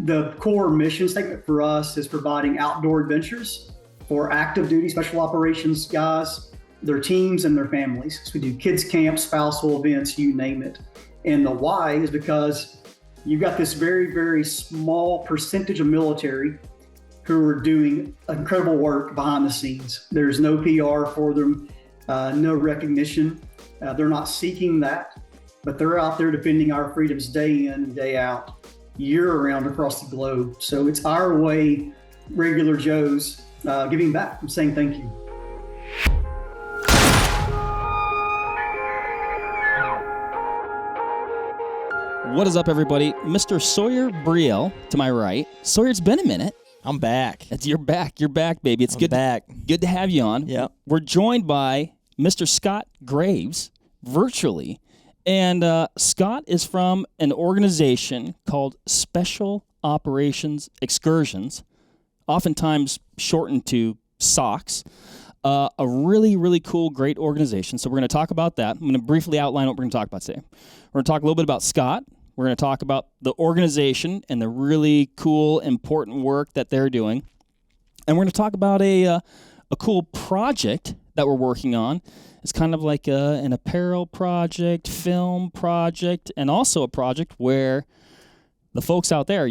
The core mission statement for us is providing outdoor adventures for active duty special operations guys, their teams, and their families. So we do kids camps, spousal events, you name it. And the why is because you've got this very, very small percentage of military who are doing incredible work behind the scenes. There's no PR for them, no recognition. They're not seeking that, but they're out there defending our freedoms day in, day out, year-round across the globe. So it's our way, regular Joes, giving back and saying thank you. What is up, everybody? Mr. Sawyer Brielle to my right. Sawyer, it's been a minute. I'm back. You're back. You're back, baby. It's good to have you on. Yep. We're joined by Mr. Scott Graves virtually. And Scott is from an organization called Special Operations Excursions, oftentimes shortened to S.O.C.S. A really, really cool, great organization. So we're going to talk about that. I'm going to briefly outline what we're going to talk about today. We're going to talk a little bit about Scott. We're going to talk about the organization and the really cool, important work that they're doing. And we're going to talk about a cool project that we're working on. It's kind of like an apparel project, film project, and also a project where the folks out there,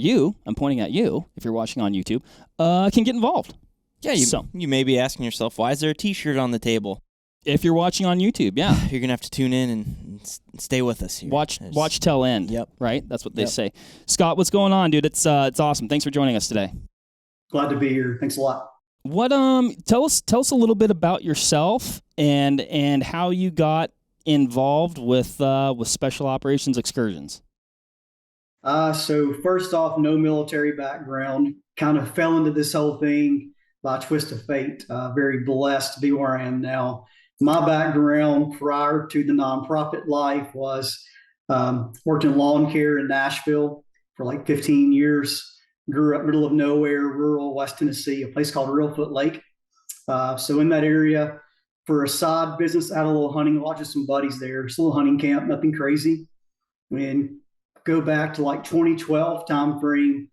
I'm pointing at you, if you're watching on YouTube, can get involved. Yeah, you may be asking yourself, why is there a T-shirt on the table? If you're watching on YouTube, yeah. You're going to have to tune in and stay with us here. Watch till end. Yep. Right? That's what they say. Scott, what's going on, dude? It's awesome. Thanks for joining us today. Glad to be here. Thanks a lot. What tell us a little bit about yourself and how you got involved with Special Operations Excursions. So first off, no military background. Kind of fell into this whole thing by a twist of fate. Very blessed to be where I am now. My background prior to the nonprofit life was worked in lawn care in Nashville for like 15 years. Grew up middle of nowhere, rural West Tennessee, a place called Reelfoot Lake. So in that area, for a side business, I had a little hunting lodge with some buddies there. Just a little hunting camp, nothing crazy. And go back to like 2012 time frame,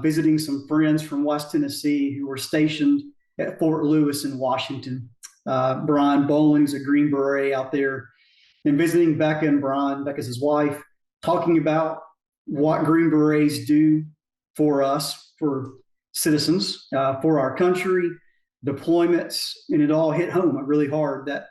visiting some friends from West Tennessee who were stationed at Fort Lewis in Washington. Brian Bowling's a Green Beret out there, and visiting Becca and Brian, Becca's his wife, talking about what Green Berets do for us, for citizens, for our country, deployments, and it all hit home really hard that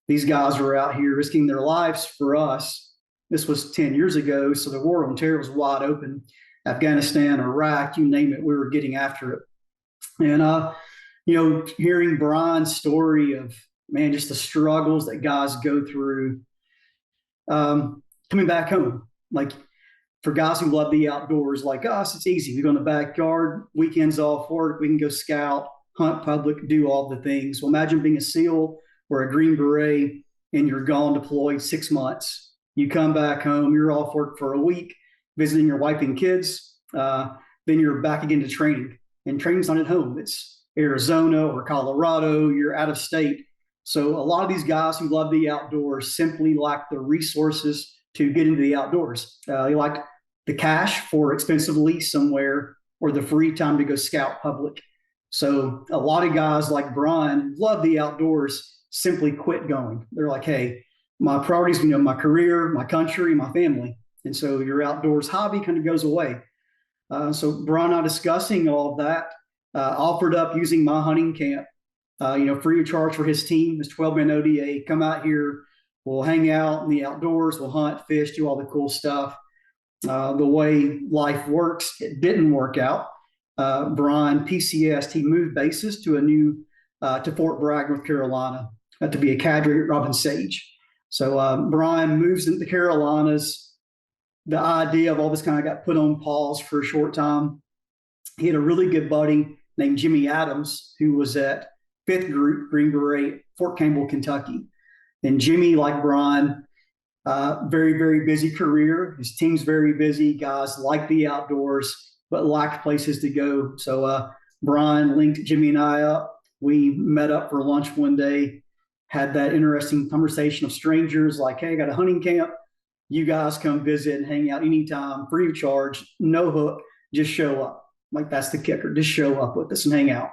these guys were out here risking their lives for us. This was 10 years ago, so the war on terror was wide open. Afghanistan, Iraq, you name it, we were getting after it. And, hearing Brian's story of, man, just the struggles that guys go through coming back home. Like, for guys who love the outdoors like us, it's easy. We go in the backyard, weekends off work, we can go scout, hunt public, do all the things. Well, imagine being a SEAL or a Green Beret and you're gone deployed 6 months. You come back home, you're off work for a week, visiting your wife and kids, then you're back again to training. And training's not at home. It's Arizona or Colorado, you're out of state. So a lot of these guys who love the outdoors simply lack the resources to get into the outdoors. They lack the cash for expensive lease somewhere or the free time to go scout public. So a lot of guys like Brian love the outdoors, simply quit going. They're like, hey, my priorities, my career, my country, my family. And so your outdoors hobby kind of goes away. So Brian and I discussing all of that, offered up using my hunting camp, free of charge for his team, his 12-man ODA. Come out here, we'll hang out in the outdoors, we'll hunt, fish, do all the cool stuff. The way life works, it didn't work out. Brian, PCS, he moved bases to to Fort Bragg, North Carolina, to be a cadre at Robin Sage. So Brian moves into the Carolinas. The idea of all this kind of got put on pause for a short time. He had a really good buddy named Jimmy Adams, who was at 5th Group Green Beret, Fort Campbell, Kentucky. And Jimmy, like Brian, very, very busy career. His team's very busy. Guys like the outdoors, but lacked places to go. So Brian linked Jimmy and I up. We met up for lunch one day, had that interesting conversation of strangers like, hey, I got a hunting camp. You guys come visit and hang out anytime, free of charge, no hook. just show up. Like that's the kicker. Just show up with us and hang out.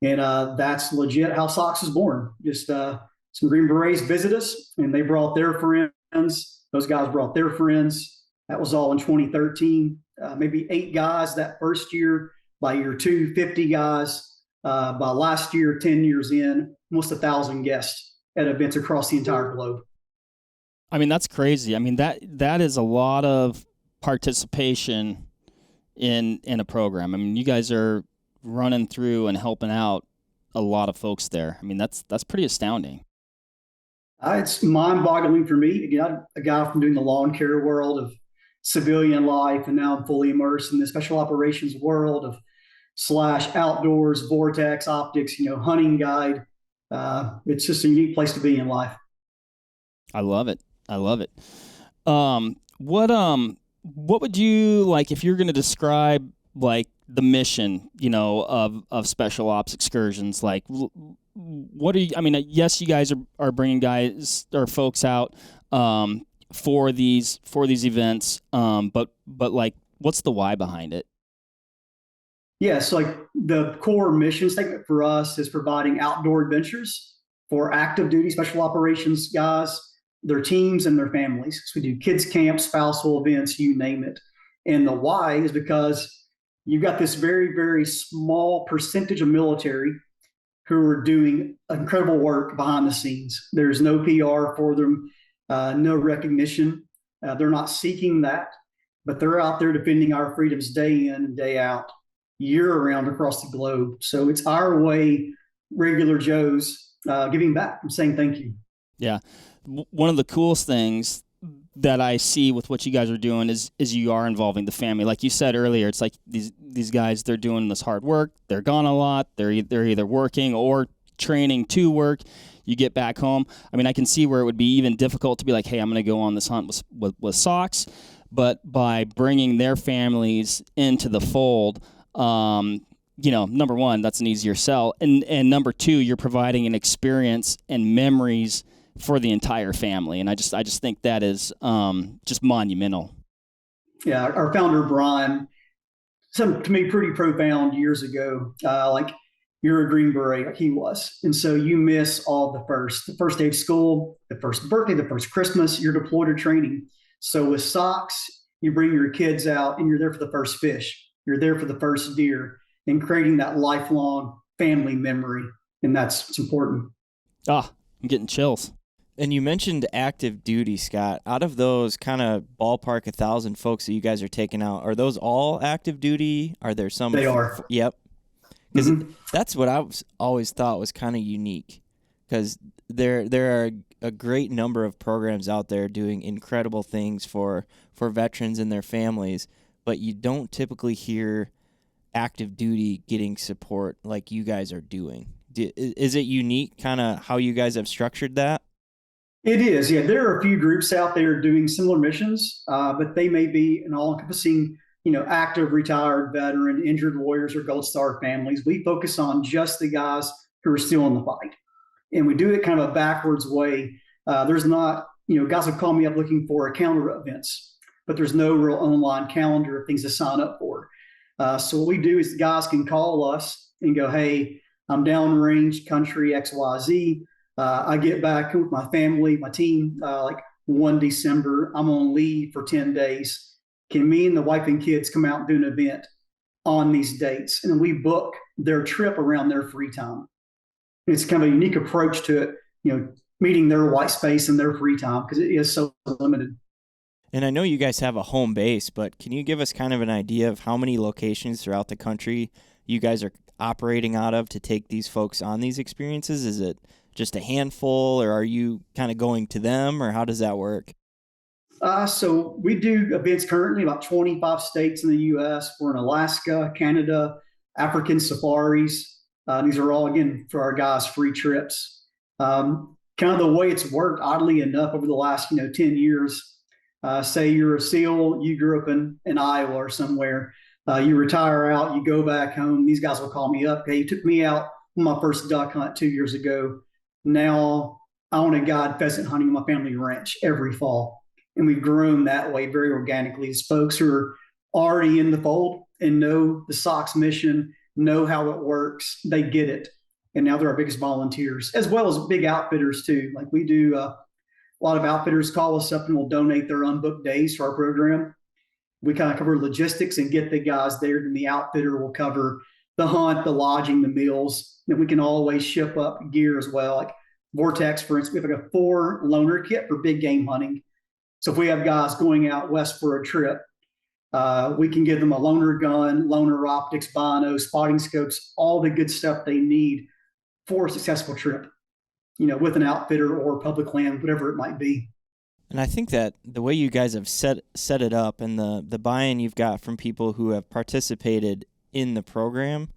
And that's legit how S.O.C.S is born. Just some Green Berets visit us, and they brought their friends. Those guys brought their friends. That was all in 2013. Maybe 8 guys that first year. By year 2, 50 guys. By last year, 10 years in, almost 1,000 guests at events across the entire globe. I mean, that's crazy. I mean, that is a lot of participation in a program. I mean, you guys are running through and helping out a lot of folks there. I mean, that's pretty astounding. It's mind-boggling for me. Again, a guy from doing the lawn care world of civilian life, and now I'm fully immersed in the special operations world of / outdoors, Vortex, optics, hunting guide. It's just a unique place to be in life. I love it. I love it. What would you like if you're going to describe like the mission, of Special Ops Excursions? Like, what are you? I mean, yes, you guys are bringing guys or folks out for these events, but like, what's the why behind it? Yeah, so like the core mission statement for us is providing outdoor adventures for active duty special operations guys, their teams, and their families. So we do kids camps, spousal events, you name it. And the why is because you've got this very, very small percentage of military who are doing incredible work behind the scenes. There's no PR for them, no recognition. They're not seeking that, but they're out there defending our freedoms day in and day out, year round across the globe. So it's our way, regular Joes, giving back and saying thank you. Yeah. One of the coolest things that I see with what you guys are doing is you are involving the family. Like you said earlier, it's like these guys, they're doing this hard work. They're gone a lot. They're either working or training to work. You get back home. I mean, I can see where it would be even difficult to be like, hey, I'm going to go on this hunt with S.O.C.S. But by bringing their families into the fold, number one, that's an easier sell. And number two, you're providing an experience and memories for the entire family. And I just think that is just monumental. Yeah, our founder, Brian, something to me pretty profound years ago, like you're a Green Beret, like he was. And so you miss all the first day of school, the first birthday, the first Christmas, you're deployed or training. So with S.O.C.S, you bring your kids out and you're there for the first fish. You're there for the first deer and creating that lifelong family memory. And it's important. I'm getting chills. And you mentioned active duty, Scott. Out of those kind of ballpark 1,000 folks that you guys are taking out, are those all active duty? Are there some? They are. Yep. Because that's what I always thought was kind of unique. Because there are a great number of programs out there doing incredible things for veterans and their families, but you don't typically hear active duty getting support like you guys are doing. Is it unique kind of how you guys have structured that? It is, yeah. There are a few groups out there doing similar missions, but they may be an all-encompassing, active, retired, veteran, injured warriors, or Gold Star families. We focus on just the guys who are still in the fight, and we do it kind of a backwards way. There's not, guys will call me up looking for encounter events, but there's no real online calendar of things to sign up for. So what we do is the guys can call us and go, hey, I'm downrange country XYZ. I get back with my family, my team, like 1 December. I'm on leave for 10 days. Can me and the wife and kids come out and do an event on these dates? And we book their trip around their free time. And it's kind of a unique approach to it, meeting their white space and their free time because it is so limited. And I know you guys have a home base, but can you give us kind of an idea of how many locations throughout the country you guys are operating out of to take these folks on these experiences? Is it just a handful, or are you kind of going to them, or how does that work? So we do events currently about 25 states in the U.S. We're in Alaska, Canada, African safaris. These are all, again, for our guys, free trips. Kind of the way it's worked, oddly enough, over the last 10 years. Say you're a SEAL, you grew up in Iowa or somewhere. You retire out, you go back home. These guys will call me up. Hey, you took me out on my first duck hunt 2 years ago. Now I want to guide pheasant hunting on my family ranch every fall. And we've grown that way very organically. As folks who are already in the fold and know the S.O.C.S mission, know how it works. They get it. And now they're our biggest volunteers, as well as big outfitters too. Like we do, a lot of outfitters call us up and will donate their unbooked days to our program. We kind of cover logistics and get the guys there. Then the outfitter will cover the hunt, the lodging, the meals. And we can always ship up gear as well. Like Vortex, for instance, we have like a 4 loaner kit for big game hunting. So if we have guys going out west for a trip, we can give them a loaner gun, loaner optics, bino, spotting scopes, all the good stuff they need for a successful trip, with an outfitter or public land, whatever it might be. And I think that the way you guys have set it up and the buy-in you've got from people who have participated in the program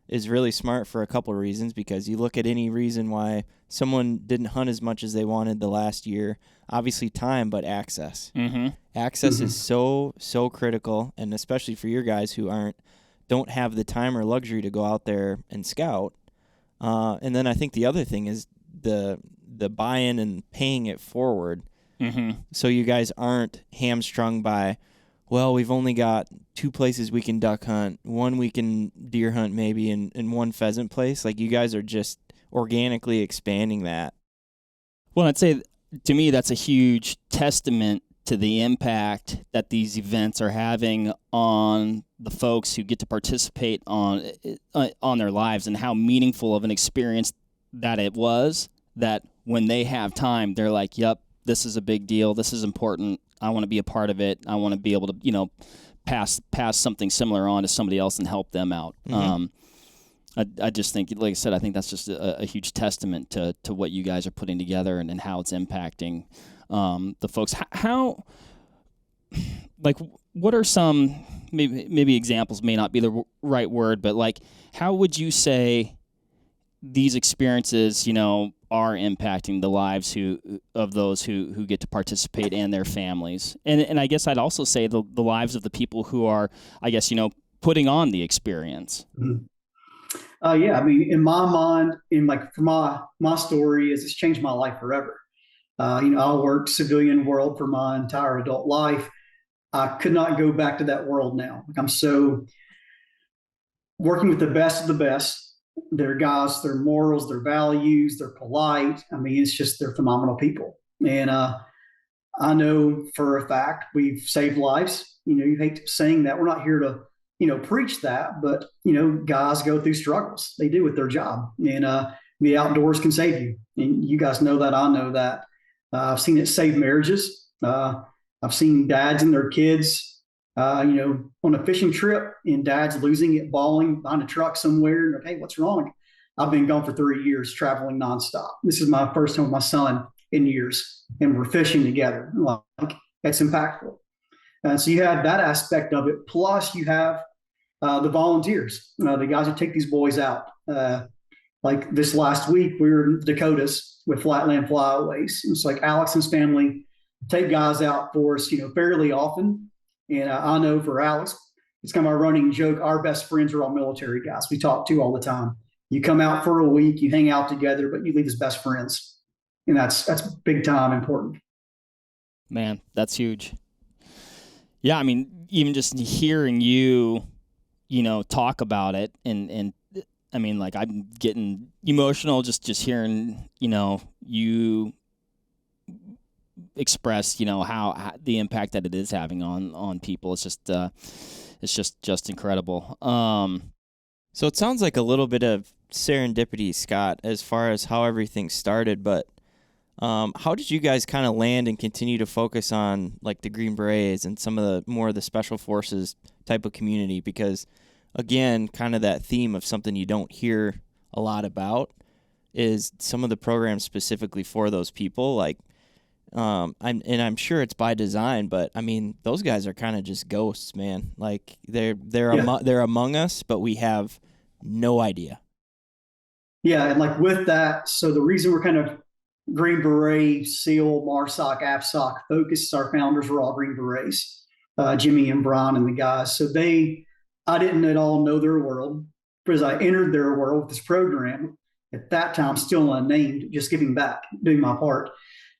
is really smart for a couple of reasons, because you look at any reason why someone didn't hunt as much as they wanted the last year, obviously time, but access. Mm-hmm. Access is so critical, and especially for your guys who don't have the time or luxury to go out there and scout. And then I think the other thing is the buy-in and paying it forward. Mm-hmm. So you guys aren't hamstrung by, well, we've only got 2 places we can duck hunt, 1 we can deer hunt maybe, and 1 pheasant place. Like, you guys are just organically expanding that. Well, I'd say to me that's a huge testament to the impact that these events are having on the folks who get to participate on their lives, and how meaningful of an experience that it was, that when they have time, they're like, yep, this is a big deal. This is important. I want to be a part of it. I want to be able to, pass something similar on to somebody else and help them out. Mm-hmm. I just think, like I said, I think that's just a huge testament to what you guys are putting together and how it's impacting the folks. How, like, what are some, maybe examples may not be the right word, but like, how would you say these experiences, are impacting the lives of those who get to participate and their families? And I guess I'd also say the lives of the people who are, I guess, putting on the experience. Mm-hmm. Yeah, I mean, in my mind, for my story is it's changed my life forever. I worked civilian world for my entire adult life. I could not go back to that world now. Like, I'm so working with the best of the best. Their guys, their morals, their values, they're polite. I mean, it's just, they're phenomenal people. And I know for a fact we've saved lives. You hate saying that. We're not here to, preach that, but, guys go through struggles. They do with their job. And the outdoors can save you. And you guys know that. I know that. I've seen it save marriages. I've seen dads and their kids on a fishing trip, and dad's losing it, bawling behind a truck somewhere. And like, hey, what's wrong? I've been gone for 3 years, traveling nonstop. This is my first time with my son in years, and we're fishing together. Like, that's impactful. So you have that aspect of it. Plus, you have the volunteers, the guys who take these boys out. Like this last week, we were in the Dakotas with Flatland Flyaways. It's like Alex and his family take guys out for us, fairly often. And I know for Alex, it's kind of our running joke. Our best friends are all military guys we talk to all the time. You come out for a week, you hang out together, but you leave as best friends. And that's big time important. Man, that's huge. Yeah, I mean, even just hearing you, talk about it, and I mean, like, I'm getting emotional just hearing, you express, how the impact that it is having on people. It's just incredible. So it sounds like a little bit of serendipity, Scott, as far as how everything started, but how did you guys kind of land and continue to focus on like the Green Berets and some of the more of the special forces type of community? Because again, kind of that theme of something you don't hear a lot about is some of the programs specifically for those people. Like, I'm sure it's by design, but I mean, those guys are kind of just ghosts, man. Like they're among us, but we have no idea. Yeah, and like with that, so the reason we're kind of Green Beret, SEAL, MARSOC, AFSOC focused, our founders were all Green Berets, Jimmy and Brian and the guys. So I didn't at all know their world, but as I entered their world with this program, at that time still unnamed, just giving back, doing my part.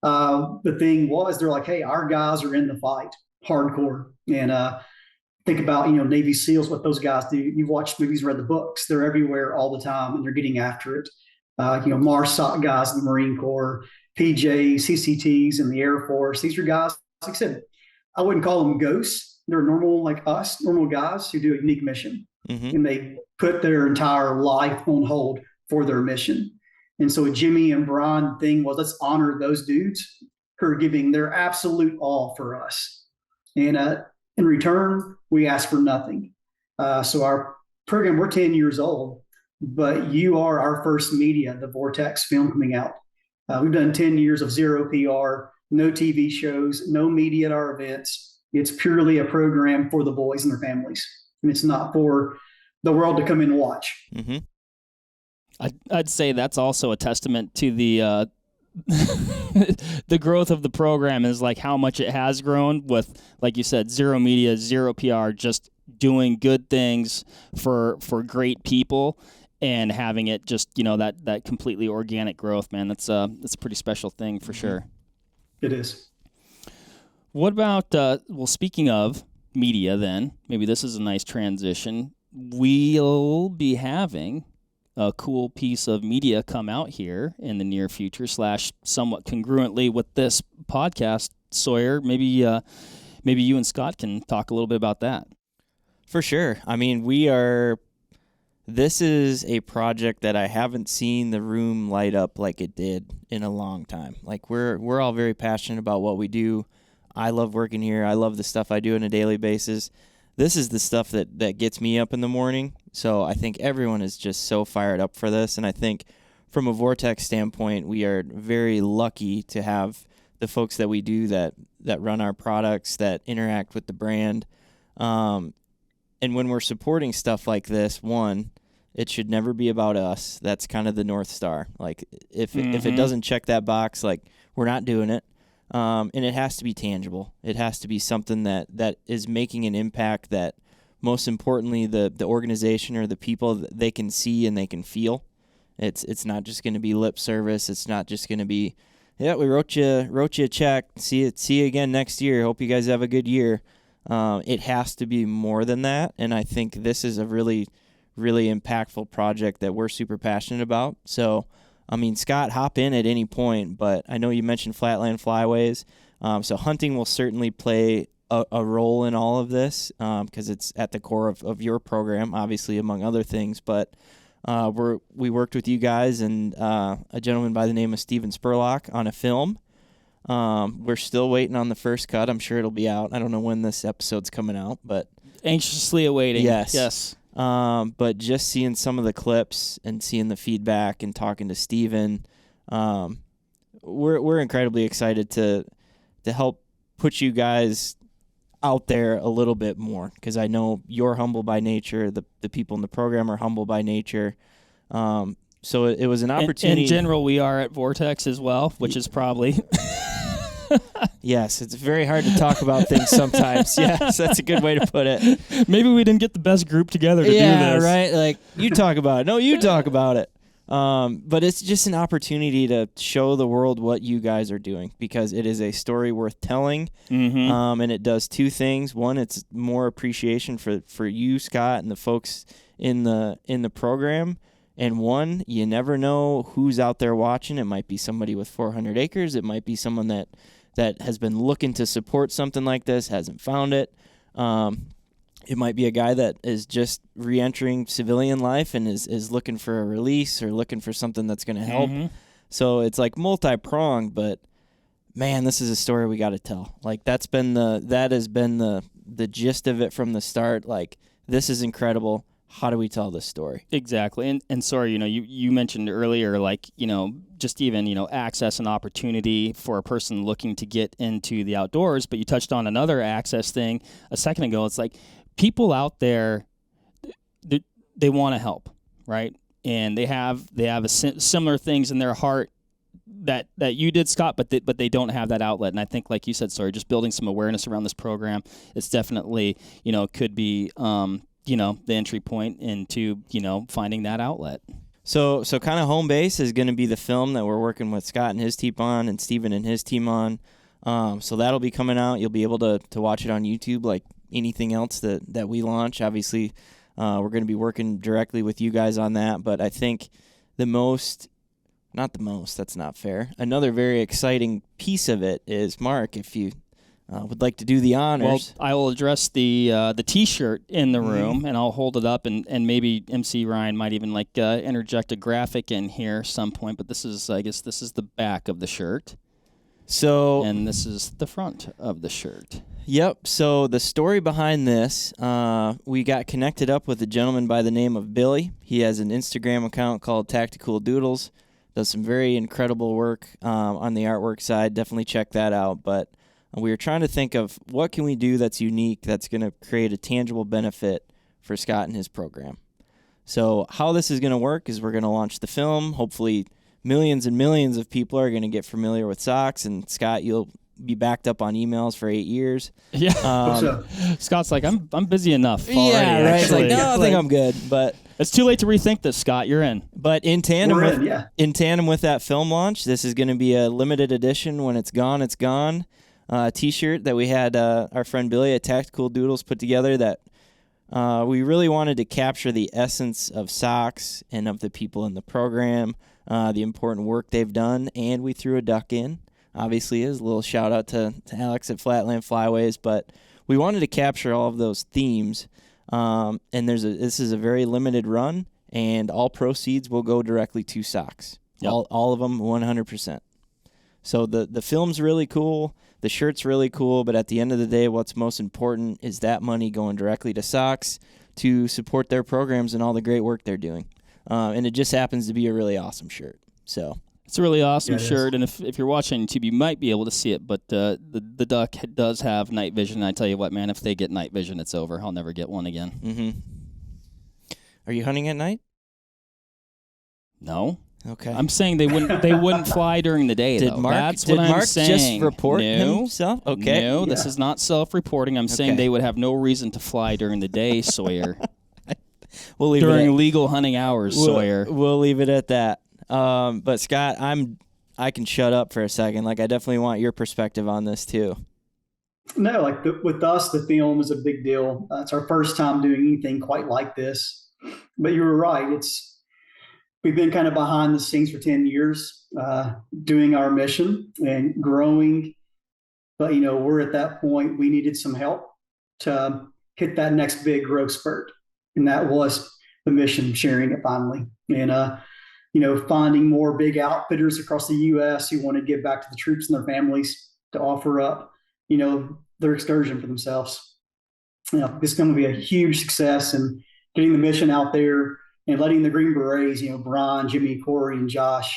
The thing was, they're like, hey, our guys are in the fight, hardcore. And think about, Navy SEALs, what those guys do. You've watched movies, read the books. They're everywhere all the time, and they're getting after it. MARSOC guys in the Marine Corps, PJs, CCTs in the Air Force. These are guys, like I said, I wouldn't call them ghosts. They're normal, like us, normal guys who do a unique mission. And they put their entire life on hold for their mission. And so Jimmy and Brian thing was, let's honor those dudes who are giving their absolute all for us. And in return, we ask for nothing. So our program, we're 10 years old, but you are our first media, the Vortex film coming out. We've done 10 years of zero PR, no TV shows, no media at our events. It's purely a program for the boys and their families. And it's not for the world to come in and watch. Mm-hmm. I'd say that's also a testament to the the growth of the program, is like how much it has grown with, like you said, zero media, zero PR, just doing good things for great people and having it just, that completely organic growth, man. That's a pretty special thing for sure. It is. What about, speaking of media then, maybe this is a nice transition. We'll be having a cool piece of media come out here in the near future / somewhat congruently with this podcast. Sawyer, maybe you and Scott can talk a little bit about that. For sure. I mean, this is a project that I haven't seen the room light up like it did in a long time. Like, we're all very passionate about what we do. I love working here. I love the stuff I do on a daily basis. This is the stuff that gets me up in the morning. So I think everyone is just so fired up for this. And I think from a Vortex standpoint, we are very lucky to have the folks that we do that run our products, that interact with the brand. And when we're supporting stuff like this, one, it should never be about us. That's kind of the North Star. Like, if it doesn't check that box, like, we're not doing it. And it has to be tangible. It has to be something that is making an impact, that most importantly, the organization or the people, they can see and they can feel. It's not just going to be lip service. It's not just going to be, yeah, we wrote you a check. See you again next year. Hope you guys have a good year. It has to be more than that. And I think this is a really, really impactful project that we're super passionate about. So, I mean, Scott, hop in at any point, but I know you mentioned Flatland Flyways. So hunting will certainly play a role in all of this, because it's at the core of your program, obviously, among other things. But we worked with you guys and a gentleman by the name of Steven Spurlock on a film. We're still waiting on the first cut. I'm sure it'll be out. I don't know when this episode's coming out, but anxiously awaiting. Yes. But just seeing some of the clips and seeing the feedback and talking to Steven, we're incredibly excited to help put you guys out there a little bit more, because I know you're humble by nature. The people in the program are humble by nature. So it was an opportunity. In general, we are at Vortex as well, which is probably... Yes, it's very hard to talk about things sometimes. Yes, that's a good way to put it. Maybe we didn't get the best group together to do this. Yeah, right? Like, you talk about it. No, you talk about it. But it's just an opportunity to show the world what you guys are doing, because it is a story worth telling. And it does two things. One, it's more appreciation for you, Scott, and the folks in the program. And one, you never know who's out there watching. It might be somebody with 400 acres. It might be someone that has been looking to support something like this, hasn't found it. It might be a guy that is just re-entering civilian life and is looking for a release or looking for something that's going to help. So it's like multi-pronged, but man, this is a story we got to tell. Like, that has been the gist of it from the start. Like, this is incredible. How do we tell this story? Exactly. And sorry, you mentioned earlier, like, just even, access and opportunity for a person looking to get into the outdoors, but you touched on another access thing a second ago. It's like, people out there, they want to help, right? And they have similar things in their heart that you did, Scott, but they don't have that outlet. And I think, like you said, sorry, just building some awareness around this program, it's definitely, could be, the entry point into, finding that outlet. So kind of home base is going to be the film that we're working with Scott and his team on, and Steven and his team on. So that'll be coming out. You'll be able to watch it on YouTube, anything else that we launch. Obviously, we're going to be working directly with you guys on that, but I think that's not fair. Another very exciting piece of it is, Mark, if you would like to do the honors. Well, I will address the T-shirt in the room, and I'll hold it up, and maybe MC Ryan might even interject a graphic in here some point. But I guess this is the back of the shirt. So, and this is the front of the shirt. Yep. So the story behind this, we got connected up with a gentleman by the name of Billy. He has an Instagram account called Tactical Doodles. Does some very incredible work on the artwork side. Definitely check that out. But we were trying to think of what can we do that's unique, that's going to create a tangible benefit for Scott and his program. So how this is going to work is we're going to launch the film. Hopefully millions and millions of people are going to get familiar with S.O.C.S. And Scott, you'll be backed up on emails for 8 years. Yeah. Scott's like, I'm busy enough already. Yeah, right. It's like, no, I think I'm good. But it's too late to rethink this, Scott. You're in. But in tandem with that film launch, this is going to be a limited edition. When it's gone, it's gone. T-shirt that we had our friend Billy at Tactical Doodles put together that we really wanted to capture the essence of S.O.C.S. and of the people in the program, the important work they've done, and we threw a duck in. Obviously, is a little shout out to Alex at Flatland Flyways, but we wanted to capture all of those themes. And this is a very limited run, and all proceeds will go directly to S.O.C.S. Yep. All of them, 100%. So the film's really cool, the shirt's really cool, but at the end of the day, what's most important is that money going directly to S.O.C.S. to support their programs and all the great work they're doing. And it just happens to be a really awesome shirt. So. It's a really awesome shirt, and if you're watching YouTube, you might be able to see it, but the duck does have night vision, and I tell you what, man, if they get night vision, it's over. I'll never get one again. Mm-hmm. Are you hunting at night? No. Okay. I'm saying they wouldn't fly during the day, though. That's what I'm saying. Did Mark just report himself? Okay. No, this is not self-reporting. I'm saying they would have no reason to fly during the day, Sawyer. We'll leave during legal hunting hours, Sawyer. We'll leave it at that. But Scott, I can shut up for a second. I definitely want your perspective on this too. No, with us, the film is a big deal. It's our first time doing anything quite like this. But you were right. We've been kind of behind the scenes for 10 years, doing our mission and growing. But we're at that point. We needed some help to hit that next big growth spurt, and that was the mission, sharing it finally, and finding more big outfitters across the U.S. who want to give back to the troops and their families to offer up, their excursion for themselves. It's going to be a huge success, and getting the mission out there and letting the Green Berets, Brian, Jimmy, Corey, and Josh,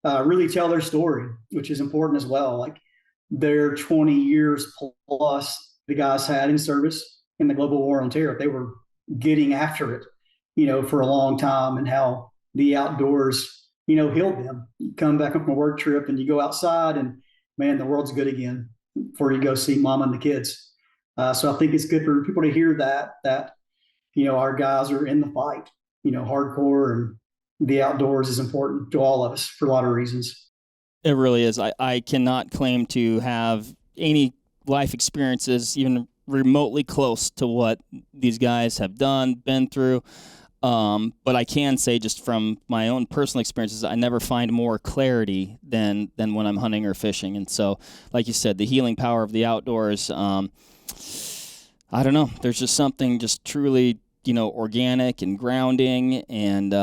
really tell their story, which is important as well. Their 20 years plus the guys had in service in the global war on terror, they were getting after it, for a long time, and how the outdoors, healed them. You come back from a work trip and you go outside and, man, the world's good again before you go see mom and the kids. So I think it's good for people to hear that our guys are in the fight, hardcore, and the outdoors is important to all of us for a lot of reasons. It really is. I cannot claim to have any life experiences even remotely close to what these guys have been through. But I can say, just from my own personal experiences, I never find more clarity than when I'm hunting or fishing. And so, like you said, the healing power of the outdoors, I don't know. There's just something just truly, organic and grounding, and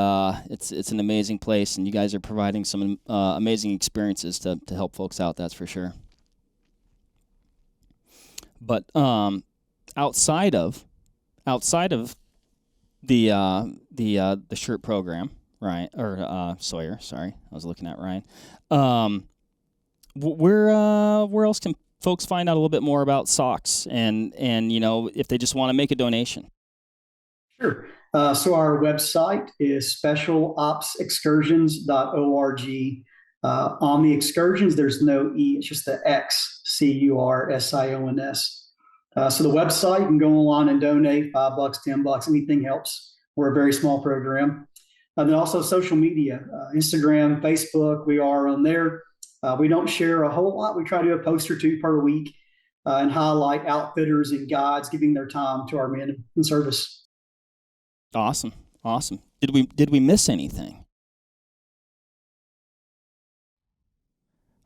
it's an amazing place. And you guys are providing some amazing experiences to help folks out. That's for sure. But outside of the shirt program, Ryan, or Sawyer, sorry, I was looking at Ryan. Where else can folks find out a little bit more about S.O.C.S. and if they just want to make a donation? Sure. So our website is specialopsxcursions.org. On the excursions, there's no E, it's just the X, CURSIONS. So the website, you can go online and donate $5, $10, anything helps. We're a very small program. And then also social media, Instagram, Facebook, we are on there. We don't share a whole lot. We try to do a post or two per week. and highlight outfitters and guides giving their time to our men in service. Awesome. Awesome. Did we miss anything?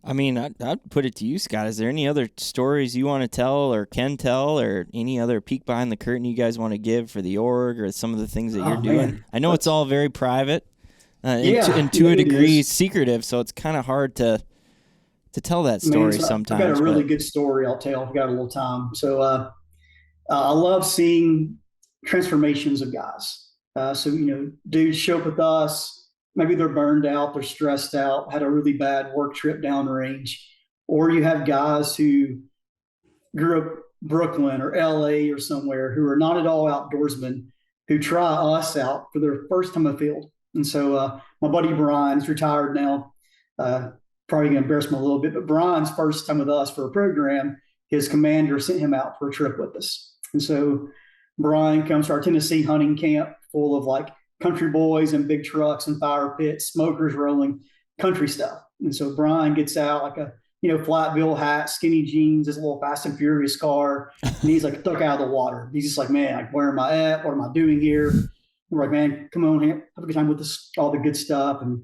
I mean, I'd put it to you, Scott. Is there any other stories you want to tell or can tell, or any other peek behind the curtain you guys want to give for the org or some of the things that you're doing? Man. I know it's all very private and to yeah, a degree is. secretive, so it's kind of hard to tell that story sometimes. I've got a really good story I'll tell if we got a little time. So I love seeing transformations of guys. So, dudes show up with us. Maybe they're burned out, they're stressed out, had a really bad work trip down the range. Or you have guys who grew up Brooklyn or LA or somewhere who are not at all outdoorsmen who try us out for their first time afield. And so my buddy Brian is retired now. Probably going to embarrass him a little bit, but Brian's first time with us for a program, his commander sent him out for a trip with us. And so Brian comes to our Tennessee hunting camp full of like country boys and big trucks and fire pits, smokers rolling, country stuff. And so Brian gets out like a flat bill hat, skinny jeans, his little Fast and Furious car, and he's like stuck out of the water. He's just like, man, like, where am I at? What am I doing here? We're like, man, come on, have a good time with us, all the good stuff. And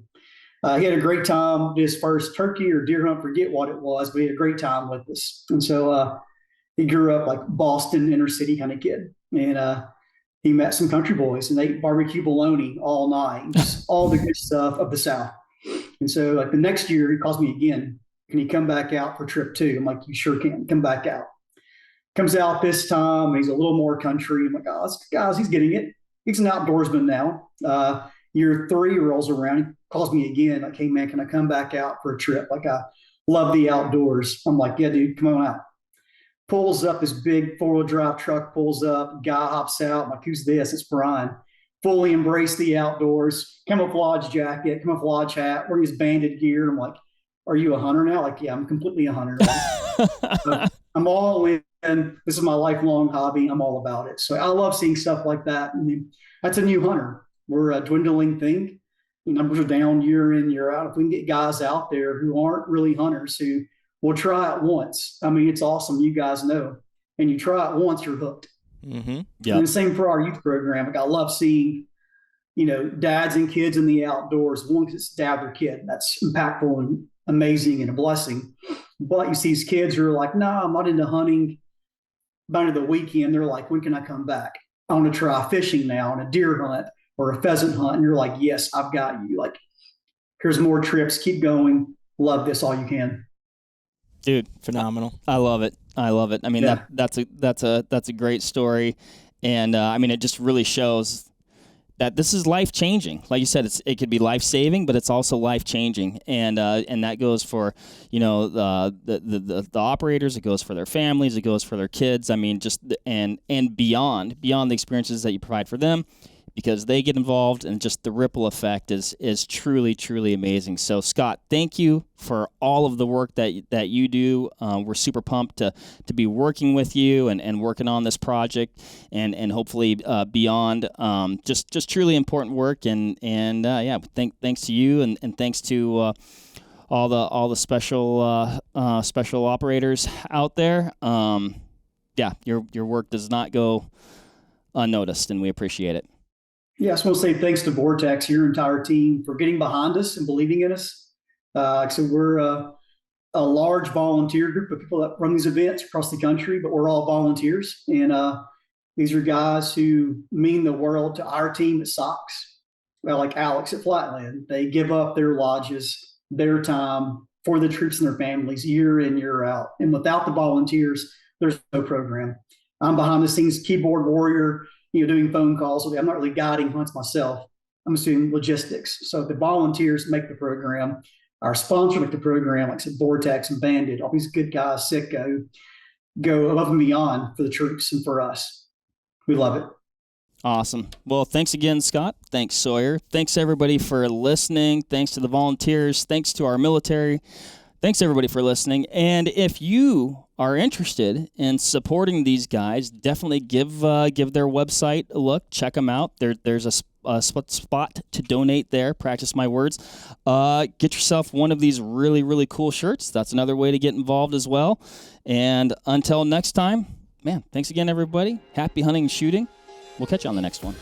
he had a great time. His first turkey or deer hunt, forget what it was, but he had a great time with us. And so he grew up like Boston inner city kind of kid, and he met some country boys and they ate barbecue bologna all night, just all the good stuff of the South. And so like the next year, he calls me again. Can he come back out for trip 2? I'm like, you sure can. Come back out. Comes out this time. He's a little more country. I'm like, oh, this guys, he's getting it. He's an outdoorsman now. Year 3 rolls around. He calls me again. Like, hey, man, can I come back out for a trip? Like, I love the outdoors. I'm like, yeah, dude, come on out. Pulls up this big 4-wheel drive truck, pulls up. Guy hops out. I'm like, who's this? It's Brian. Fully embrace the outdoors. Camouflage jacket, camouflage hat, wearing his banded gear. I'm like, are you a hunter now? Like, yeah, I'm completely a hunter. I'm all in. This is my lifelong hobby. I'm all about it. So I love seeing stuff like that. I mean, that's a new hunter. We're a dwindling thing. The numbers are down year in, year out. If we can get guys out there who aren't really hunters who will try it once, I mean, it's awesome. You guys know. And you try it once, you're hooked. Mm-hmm. Yep. And the same for our youth program. Like, I love seeing, dads and kids in the outdoors. One, because it's dad or kid. That's impactful and amazing and a blessing. But you see these kids who are like, no, I'm not into hunting. By the weekend, they're like, when can I come back? I want to try fishing now and a deer hunt or a pheasant hunt. And you're like, yes, I've got you. Like, here's more trips. Keep going. Love this all you can. Dude, phenomenal. I love it. I mean, Yeah. that's a great story. And I mean, it just really shows that this is life changing. Like you said, it could be life saving, but it's also life changing, and that goes for the operators. It goes for their families. It goes for their kids. I mean, just and beyond the experiences that you provide for them, because they get involved, and just the ripple effect is truly amazing. So Scott, thank you for all of the work that you do. We're super pumped to be working with you and working on this project and hopefully beyond. Just truly important work, and thanks to you and thanks to all the special operators out there. Your work does not go unnoticed, and we appreciate it. Yeah, I just want to say thanks to Vortex, your entire team, for getting behind us and believing in us. So we're a large volunteer group of people that run these events across the country, but we're all volunteers. And these are guys who mean the world to our team at S.O.C.S. Well, like Alex at Flatland. They give up their lodges, their time for the troops and their families year in, year out. And without the volunteers, there's no program. I'm behind the scenes keyboard warrior, doing phone calls. I'm not really guiding hunts myself. I'm just doing logistics. So the volunteers make the program. Our sponsor make the program, like I said, Vortex and Bandit, all these good guys, Sitco, go above and beyond for the troops and for us. We love it. Awesome. Well, thanks again, Scott. Thanks, Sawyer. Thanks, everybody, for listening. Thanks to the volunteers. Thanks to our military. Thanks, everybody, for listening. And if you are interested in supporting these guys, definitely give their website a look. Check them out. There's spot to donate there. Practice my words. Get yourself one of these really, really cool shirts. That's another way to get involved as well. And until next time, man, thanks again, everybody. Happy hunting and shooting. We'll catch you on the next one.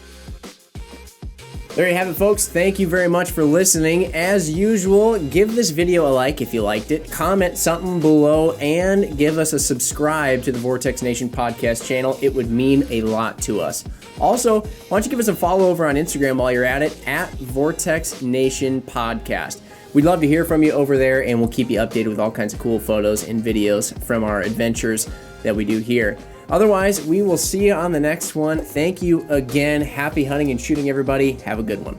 There you have it, folks. Thank you very much for listening. As usual, give this video a like if you liked it, comment something below, and give us a subscribe to the Vortex Nation podcast channel. It would mean a lot to us. Also, why don't you give us a follow over on Instagram while you're at it, at Vortex Nation Podcast. We'd love to hear from you over there, and we'll keep you updated with all kinds of cool photos and videos from our adventures that we do here. Otherwise, we will see you on the next one. Thank you again. Happy hunting and shooting, everybody. Have a good one.